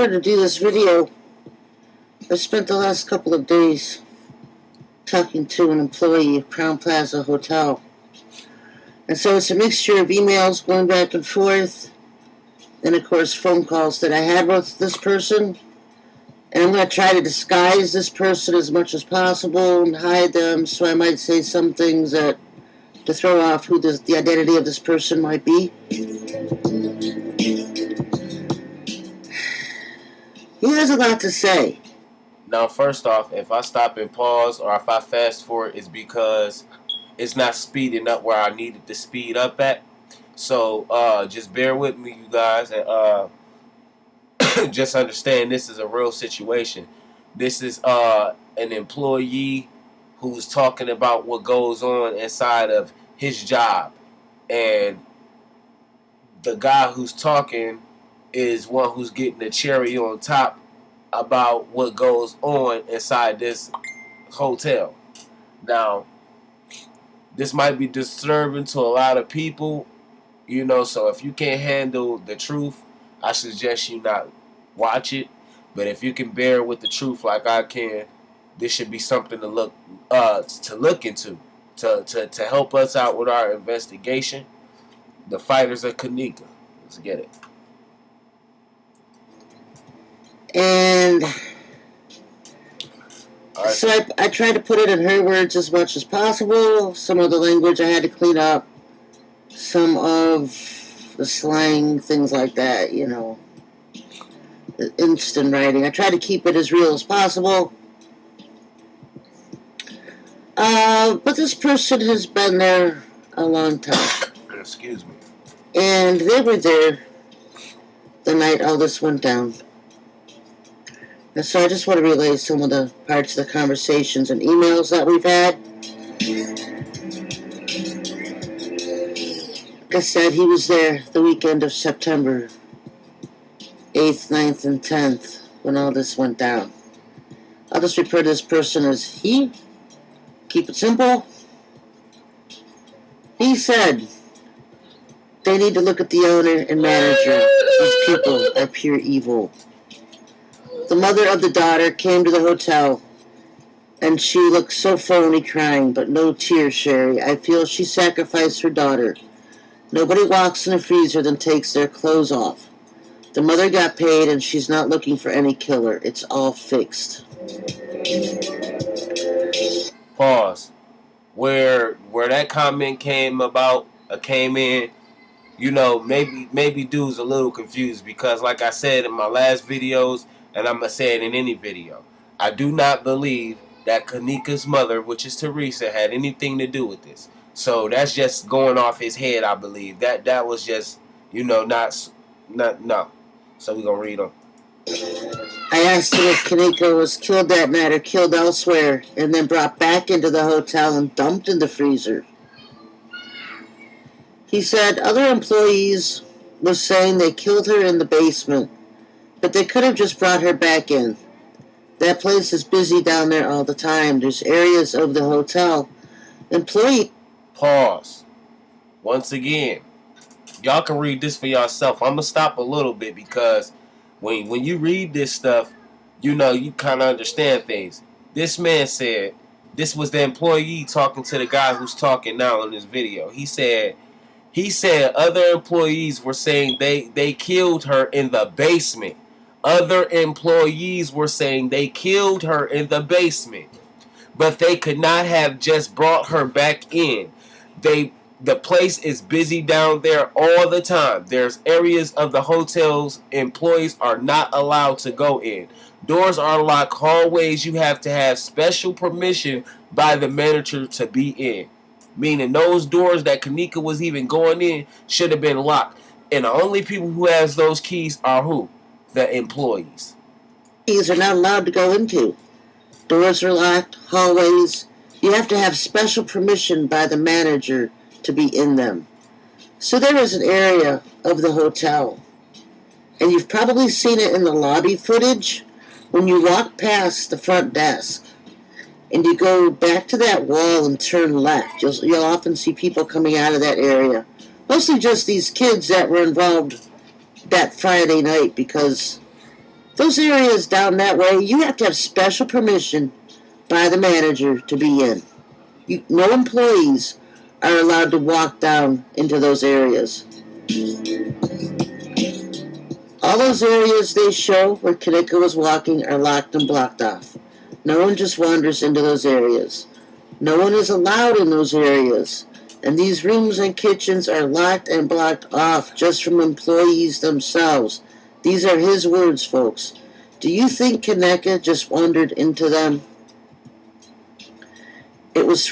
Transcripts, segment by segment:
To do this video, I spent the last couple of days talking to an employee of Crown Plaza Hotel. And so it's a mixture of emails going back and forth, and of course phone calls that I had with this person. And I'm going to try to disguise this person as much as possible and hide them, so I might say some things that to throw off who the identity of this person might be. He has a lot to say. Now, first off, if I stop and pause or if I fast forward, it's because it's not speeding up where I needed to speed up at. So just bear with me, you guys, and just understand this is a real situation. This is an employee who's talking about what goes on inside of his job. And the guy who's talking is one who's getting the cherry on top about what goes on inside this hotel. Now, this might be disturbing to a lot of people, so if you can't handle the truth, I suggest you not watch it. But if you can bear with the truth like I can, this should be something to look into to help us out with our investigation. The fighters of Kanika. Let's get it. And so I tried to put it in her words as much as possible. Some of the language I had to clean up. Some of the slang, things like that, instant writing. I tried to keep it as real as possible. But this person has been there a long time. Excuse me. And they were there the night all this went down. And so I just want to relay some of the parts of the conversations and emails that we've had. Like I said, he was there the weekend of September 8th, 9th, and 10th when all this went down. I'll just refer to this person as he. Keep it simple. He said they need to look at the owner and manager. These people are pure evil. The mother of the daughter came to the hotel, and she looked so phony crying, but no tears, Sherry. I feel she sacrificed her daughter. Nobody walks in the freezer then takes their clothes off. The mother got paid, and she's not looking for any killer. It's all fixed. Pause. Where that comment came in, maybe dude's a little confused because, like I said in my last videos, and I'm going to say it in any video, I do not believe that Kanika's mother, which is Teresa, had anything to do with this. So that's just going off his head, I believe. That was just, no. So we're going to read them. I asked him if Kanika was killed that night or killed elsewhere and then brought back into the hotel and dumped in the freezer. He said other employees were saying they killed her in the basement, but they could have just brought her back in. That place is busy down there all the time. There's areas of the hotel. Pause. Once again, y'all can read this for yourself. I'm going to stop a little bit because when you read this stuff, you kind of understand things. This man said, this was the employee talking to the guy who's talking now in this video. He said other employees were saying they killed her in the basement. Other employees were saying they killed her in the basement. But they could not have just brought her back in. The place is busy down there all the time. There's areas of the hotels employees are not allowed to go in. Doors are locked. Hallways you have to have special permission by the manager to be in. Meaning those doors that Kanika was even going in should have been locked. And the only people who has those keys are who? The employees. Keys are not allowed to go into. Doors are locked, hallways. You have to have special permission by the manager to be in them. So there is an area of the hotel, and you've probably seen it in the lobby footage, when you walk past the front desk and you go back to that wall and turn left, you'll often see people coming out of that area. Mostly just these kids that were involved that Friday night because Those areas down that way, you have to have special permission by the manager to be in. No employees are allowed to walk down into those areas. All those areas they show where Kanika was walking are locked and blocked off. No one just wanders into those areas. No one is allowed in those areas. And these rooms and kitchens are locked and blocked off just from employees themselves. These are his words, folks. Do you think Kaneka just wandered into them? It was...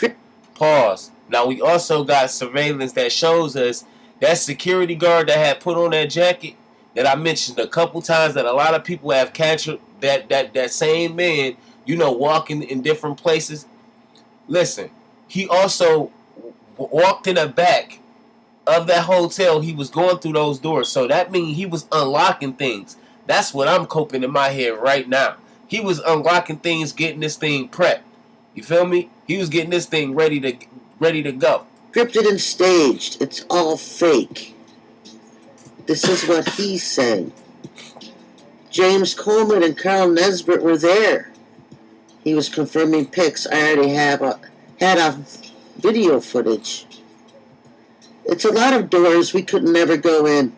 Pause. Now we also got surveillance that shows us that security guard that had put on that jacket that I mentioned a couple times, that a lot of people have captured that same man, walking in different places. Listen, he also walked in the back of that hotel. He was going through those doors. So that means he was unlocking things. That's what I'm coping in my head right now. He was unlocking things, getting this thing prepped. You feel me? He was getting this thing ready to go. Scripted and staged. It's all fake. This is what he's saying. James Coleman and Carl Nesbitt were there. He was confirming pics I already had off video footage. It's a lot of doors we could never go in.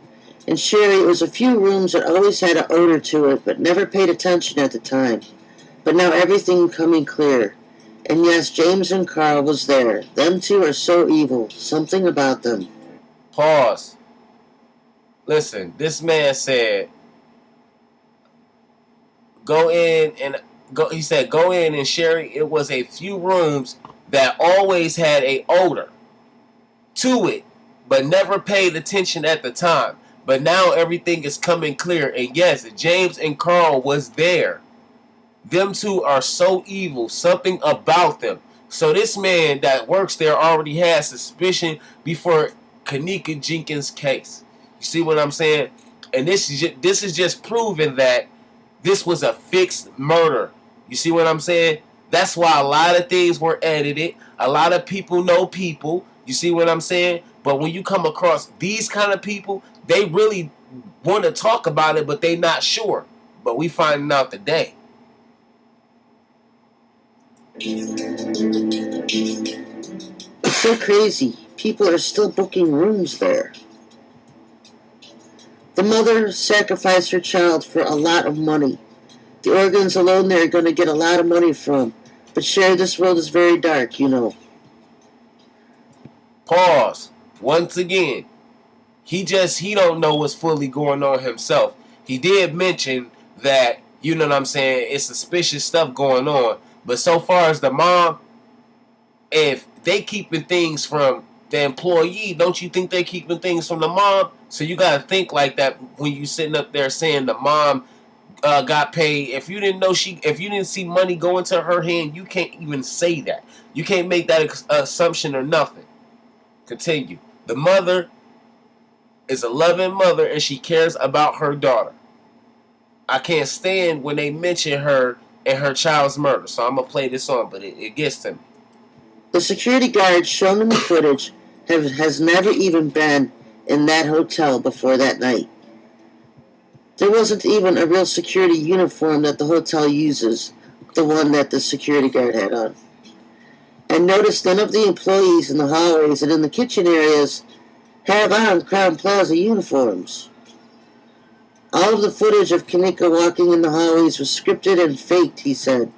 And Sherry, it was a few rooms that always had an odor to it, but never paid attention at the time. But now everything coming clear. And yes, James and Carl was there. Them two are so evil. Something about them. Pause. Listen, this man said, he said, go in and Sherry, it was a few rooms that always had a odor to it, but never paid attention at the time. But now everything is coming clear. And yes, James and Carl was there. Them two are so evil. Something about them. So this man that works there already had suspicion before Kanika Jenkins' case. You see what I'm saying? And this is just proving that this was a fixed murder. You see what I'm saying? That's why a lot of things were edited. A lot of people know people. You see what I'm saying? But when you come across these kind of people, they really want to talk about it, but they not sure. But we finding out today. It's so crazy. People are still booking rooms there. The mother sacrificed her child for a lot of money. The organs alone they're going to get a lot of money from. But Sherry, this world is very dark, Pause. Once again, he don't know what's fully going on himself. He did mention that, you know what I'm saying, it's suspicious stuff going on. But so far as the mom, if they keeping things from the employee, don't you think they keeping things from the mom? So you got to think like that when you sitting up there saying the mom got paid. If you didn't see money go into her hand, you can't even say that. You can't make that assumption or nothing. Continue. The mother is a loving mother and she cares about her daughter. I can't stand when they mention her and her child's murder. So I'm going to play this on, but it gets to me. The security guard shown in the footage has never even been in that hotel before that night. There wasn't even a real security uniform that the hotel uses, the one that the security guard had on. And notice none of the employees in the hallways and in the kitchen areas have on Crown Plaza uniforms. All of the footage of Kanika walking in the hallways was scripted and faked, he said.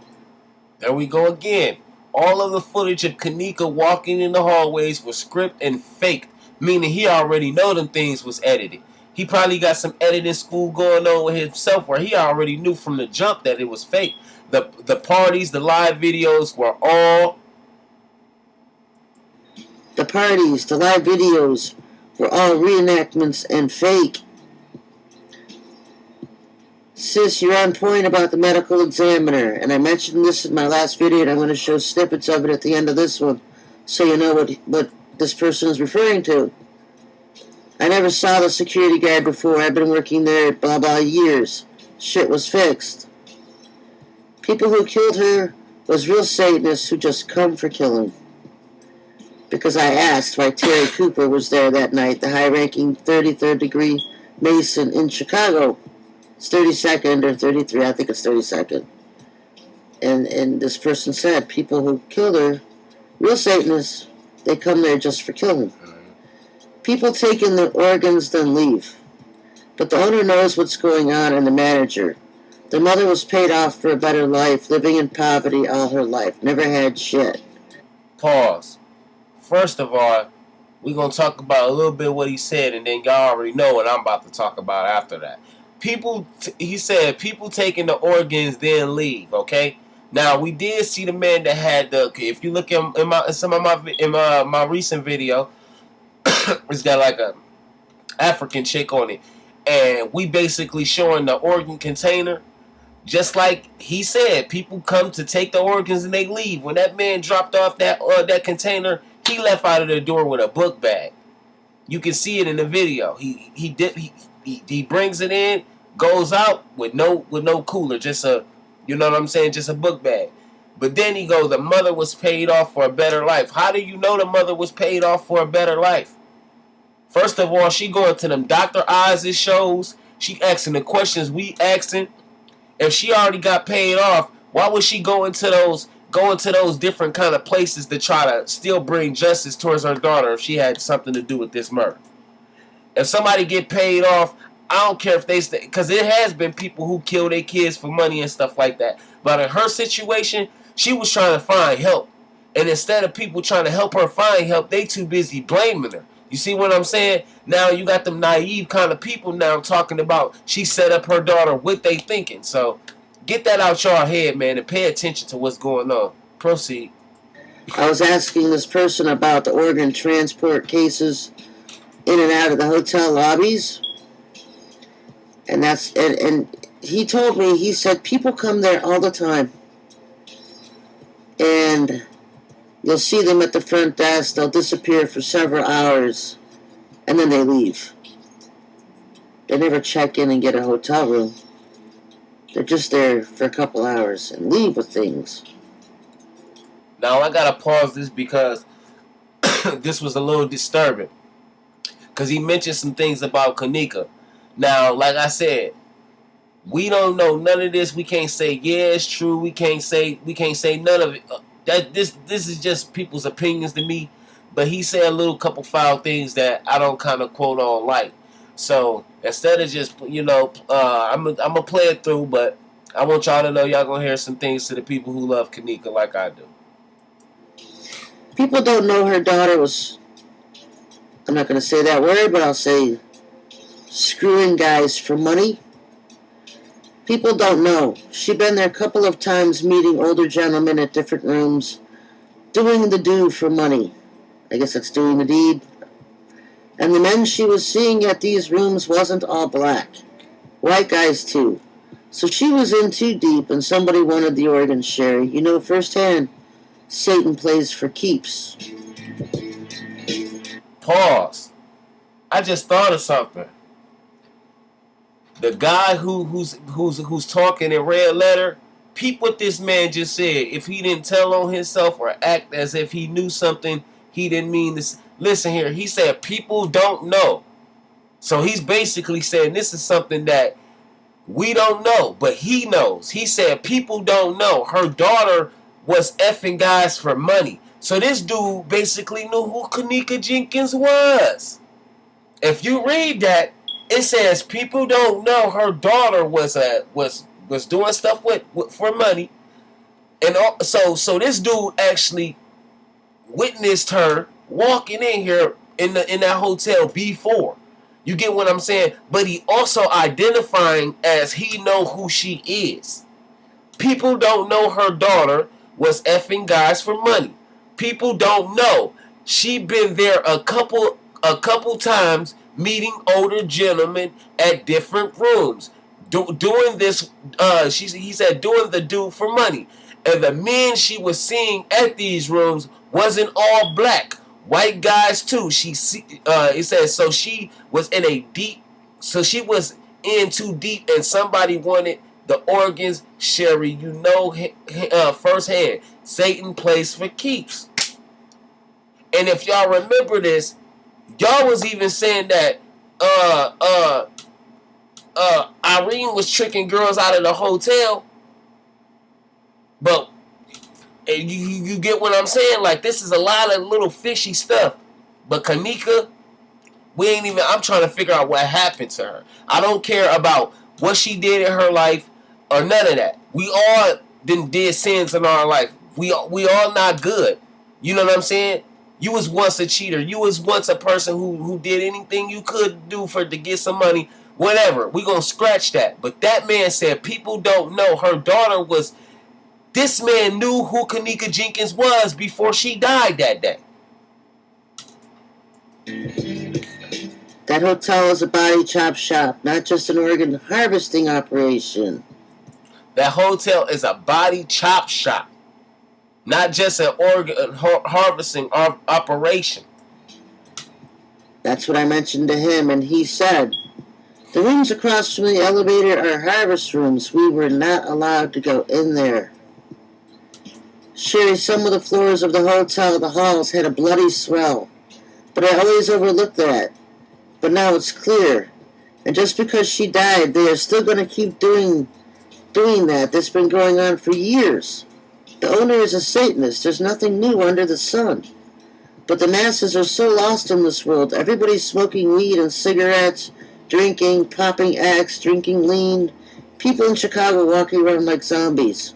There we go again. All of the footage of Kanika walking in the hallways was scripted and faked, meaning he already know them things was edited. He probably got some editing school going on with himself where he already knew from the jump that it was fake. The parties, the live videos were all... The parties, the live videos were all reenactments and fake. Sis, you're on point about the medical examiner, and I mentioned this in my last video, and I'm going to show snippets of it at the end of this one, so you know what this person is referring to. I never saw the security guard before. I've been working there blah blah years. Shit was fixed. People who killed her was real Satanists who just come for killing. Because I asked why Terry Cooper was there that night, the high-ranking 33rd degree Mason in Chicago. It's 32nd or 33, I think it's 32nd. And this person said people who kill her, real Satanists, they come there just for killing. People taking the organs then leave. But the owner knows what's going on and the manager. The mother was paid off for a better life, living in poverty all her life. Never had shit. Pause. First of all, we're going to talk about a little bit what he said, and then y'all already know what I'm about to talk about after that. He said, people taking the organs then leave, okay? Now, we did see the man that had if you look in my recent video, it's got like a African chick on it. And we basically showing the organ container. Just like he said, people come to take the organs and they leave. When that man dropped off that container, he left out of the door with a book bag. You can see it in the video. He brings it in, goes out with no cooler, just a, you know what I'm saying, just a book bag. But then he goes, the mother was paid off for a better life. How do you know the mother was paid off for a better life? First of all, she going to them Dr. Oz shows. She asking the questions we asking. If she already got paid off, why would she go into those different kind of places to try to still bring justice towards her daughter if she had something to do with this murder? If somebody get paid off, I don't care if they stay, because it has been people who kill their kids for money and stuff like that. But in her situation, she was trying to find help. And instead of people trying to help her find help, they too busy blaming her. You see what I'm saying? Now you got them naive kind of people now talking about she set up her daughter, what they thinking. So get that out your head, man, and pay attention to what's going on. Proceed. I was asking this person about the organ transport cases in and out of the hotel lobbies. And he told me, he said people come there all the time. And you'll see them at the front desk. They'll disappear for several hours, and then they leave. They never check in and get a hotel room. They're just there for a couple hours and leave with things. Now I gotta pause this because this was a little disturbing. Because he mentioned some things about Kanika. Now, like I said, we don't know none of this. We can't say yeah, it's true. We can't say none of it. This is just people's opinions to me. But he said a little couple foul things that I don't kind of quote on like. So instead of just I'm gonna play it through, but I want y'all to know y'all gonna hear some things to the people who love Kanika like I do. People don't know her daughter was, I'm not going to say that word, but I'll say screwing guys for money. People don't know. She'd been there a couple of times meeting older gentlemen at different rooms, doing the do for money. I guess that's doing the deed. And the men she was seeing at these rooms wasn't all black. White guys too. So she was in too deep and somebody wanted the organ, Sherry. You know firsthand, Satan plays for keeps. Pause. I just thought of something. The guy who's talking in red letter, peep what this man just said. If he didn't tell on himself or act as if he knew something he didn't mean this. Listen here, he said people don't know. So he's basically saying this is something that we don't know, but he knows. He said people don't know. Her daughter was effing guys for money. So this dude basically knew who Kanika Jenkins was. If you read that, it says people don't know her daughter was doing stuff with for money, and so this dude actually witnessed her walking in here in that hotel before. You get what I'm saying? But he also identifying as he know who she is. People don't know her daughter was effing guys for money. People don't know she been there a couple times meeting older gentlemen at different rooms. Doing this, he said, doing the do for money. And the men she was seeing at these rooms wasn't all black. White guys too. It says, so she was in too deep and somebody wanted the organs. Sherry, you know firsthand, Satan plays for keeps. And if y'all remember this, y'all was even saying that Irene was tricking girls out of the hotel, but you get what I'm saying? Like, this is a lot of little fishy stuff. But Kanika, we ain't even, I'm trying to figure out what happened to her. I don't care about what she did in her life or none of that. We all did sins in our life. We all not good. You know what I'm saying? You was once a cheater. You was once a person who did anything you could do to get some money. Whatever. We gonna scratch that. But that man said people don't know her daughter was. This man knew who Kanika Jenkins was before she died that day. That hotel is a body chop shop, not just an organ harvesting operation. That hotel is a body chop shop, not just an organ harvesting operation. That's what I mentioned to him, and he said, the rooms across from the elevator are harvest rooms. We were not allowed to go in there. Sherry, some of the floors of the hotel, the halls, had a bloody swell, but I always overlooked that. But now it's clear. And just because she died, they are still going to keep doing that. That's been going on for years. The owner is a Satanist. There's nothing new under the sun. But the masses are so lost in this world. Everybody's smoking weed and cigarettes, drinking, popping X, drinking lean. People in Chicago walking around like zombies.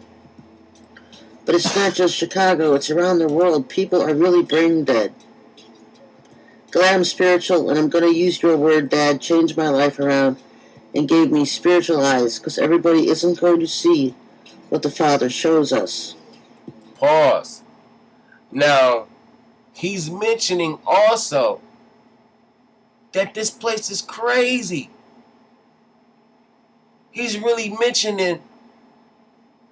But it's not just Chicago. It's around the world. People are really brain dead. Glad I'm spiritual, and I'm going to use your word, Dad, changed my life around and gave me spiritual eyes, because everybody isn't going to see what the Father shows us. Pause. Now, he's mentioning also that this place is crazy. He's really mentioning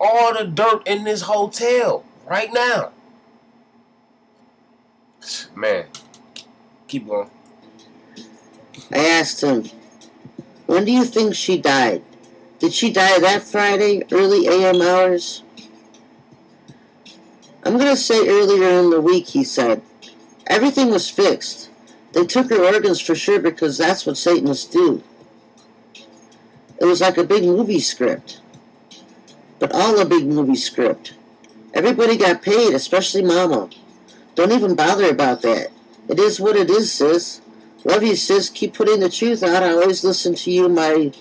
all the dirt in this hotel right now. Man, keep going. I asked him, when do you think she died? Did she die that Friday, early AM hours? I'm going to say earlier in the week, he said. Everything was fixed. They took her organs for sure because that's what Satanists do. It was like a big movie script. But all a big movie script. Everybody got paid, especially Mama. Don't even bother about that. It is what it is, sis. Love you, sis. Keep putting the truth out. I always listen to you, my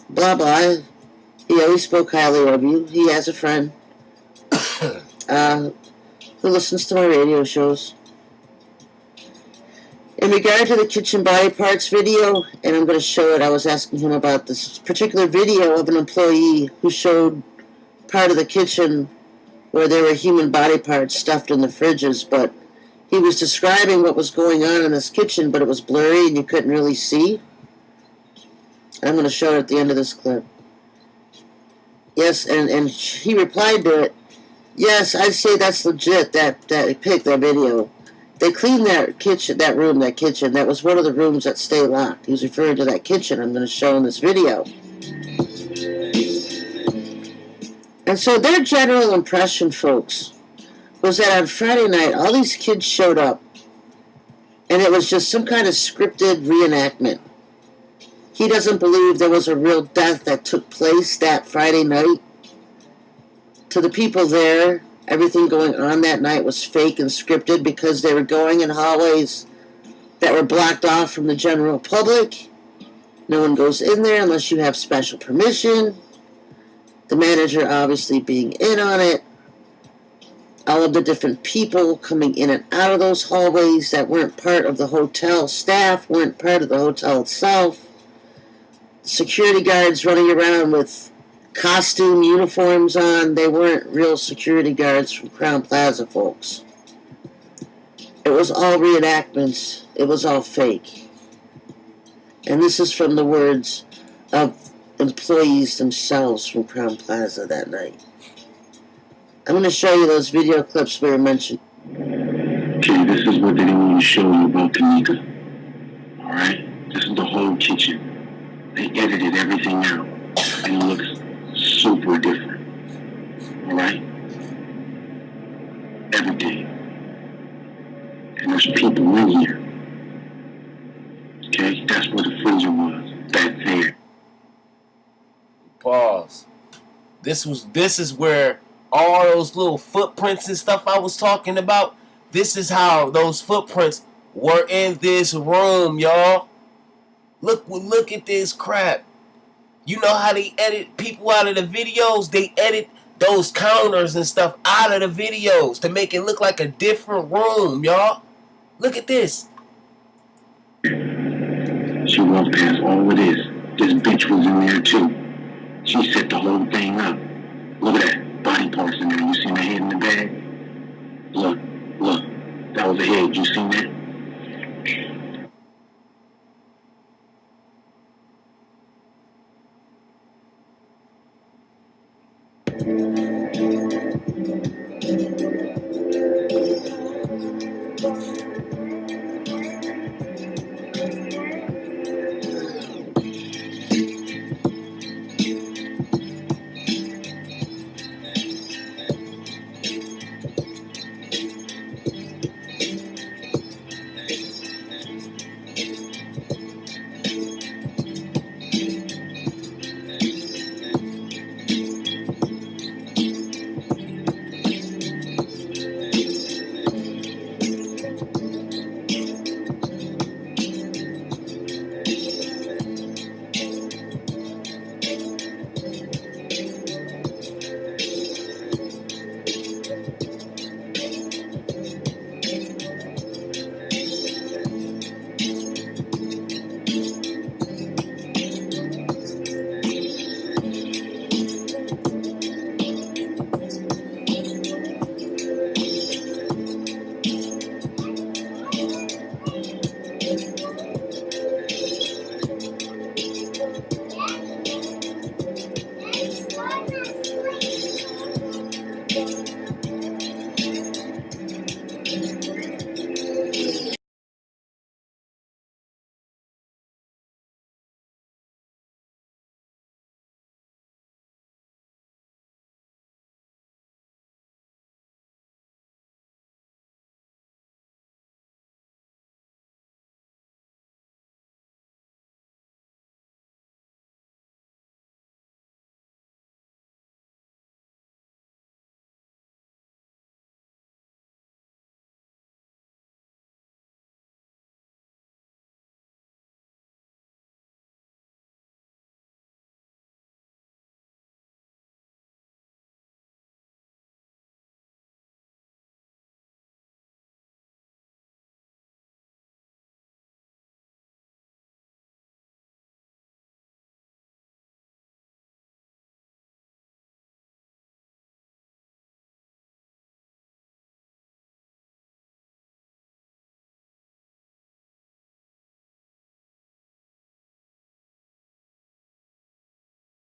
blah blah. He always spoke highly of you. He has a friend who listens to my radio shows. In regard to the kitchen body parts video, and I'm going to show it, I was asking him about this particular video of an employee who showed part of the kitchen where there were human body parts stuffed in the fridges, but he was describing what was going on in this kitchen, but it was blurry and you couldn't really see. I'm going to show it at the end of this clip. Yes, and he replied to it, yes, I'd say that's legit, that pic, that video. They cleaned that kitchen, that room, that kitchen. That was one of the rooms that stay locked. He was referring to that kitchen I'm going to show in this video. And so their general impression, folks, was that on Friday night, all these kids showed up, and it was just some kind of scripted reenactment. He doesn't believe there was a real death that took place that Friday night. To the people there, everything going on that night was fake and scripted because they were going in hallways that were blocked off from the general public. No one goes in there unless you have special permission. The manager obviously being in on it. All of the different people coming in and out of those hallways that weren't part of the hotel staff, weren't part of the hotel itself. Security guards running around with costume uniforms on. They weren't real security guards from Crown Plaza, folks. It was all reenactments. It was all fake. And this is from the words of employees themselves from Crown Plaza that night. I'm going to show you those video clips we were mentioned. Okay, this is what they want to show you about Kanika. Alright? This is the whole kitchen. They edited everything out. And it looks super different. Alright? Everything. And there's people in here. Okay? That's where the freezer was. Back there. This is where all those little footprints and stuff I was talking about. This is how those footprints were in this room, y'all. Look at this crap. You know how they edit people out of the videos? They edit those counters and stuff out of the videos to make it look like a different room, y'all. Look at this. She walked past all of this. This bitch was in there too. She set the whole thing up. Look at that. Body parts in there. You seen the head in the bag? Look. That was the head. You seen that?